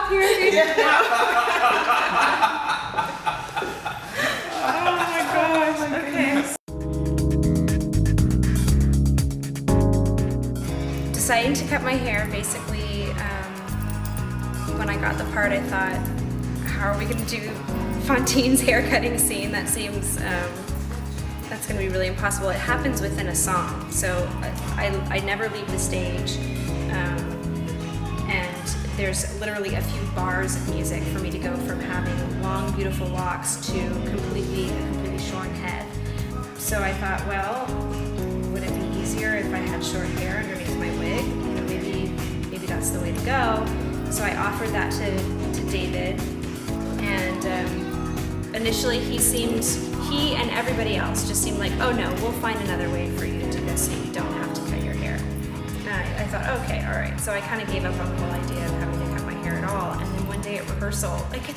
stop here if you didn't know. Oh my gosh, okay. Deciding to cut my hair, basically, when I got the part, I thought, how are we going to do Fontine's hair cutting scene? That seems, that's going to be really impossible. It happens within a song, so I never leave the stage. And there's literally a few bars of music for me to go from having long, beautiful locks to a completely shorn head. So I thought, well, would it be easier if I had short hair underneath my wig? You know, maybe that's the way to go. So I offered that to David, and initially he and everybody else just seemed like, oh no, we'll find another way for you to do this so you don't have to cut your hair. I thought, okay, all right. So I kind of gave up on the whole idea of having to cut my hair at all. And then one day at rehearsal, like in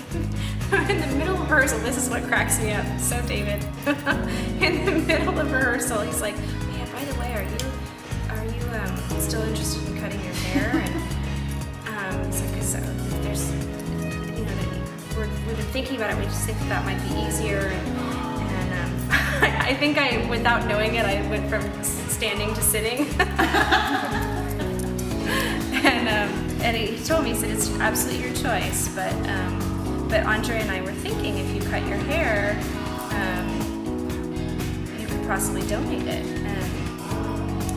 the middle of rehearsal, this is what cracks me up. So David, in the middle of rehearsal, he's like, man, by the way, are you still interested in cutting your hair? And he's like, because there's, you know, we've been thinking about it. We just think that might be easier. And I think without knowing it, I went from standing to sitting. And he told me, he said, it's absolutely your choice, but Andre and I were thinking if you cut your hair, you could possibly donate it.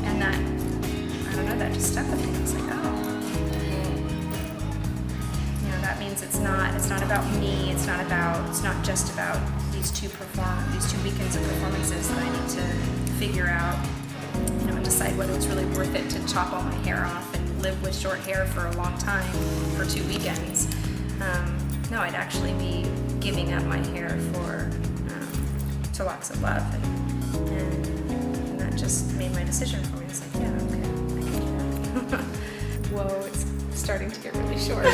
And that, I don't know, that just stuck with me. I was like, oh. You know, that means it's not about me, it's not just about these two weekends of performances that I need to figure out, you know, and decide whether it's really worth it to chop all my hair off and live with short hair for a long time for 2 weekends. No, I'd actually be giving up my hair to Locks of Love, and that just made my decision for me. It's like, yeah, okay, I can do that. Whoa, it's starting to get really short.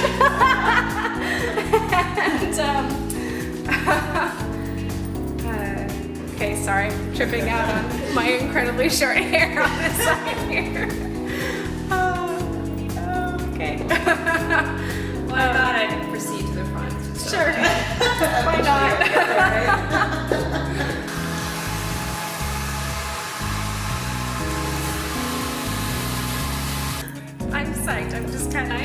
Okay, sorry, I'm tripping out on my incredibly short hair on this side here. Okay. Well, I thought I'd proceed to the front. So. Sure. Why not? I'm psyched. I'm just kind of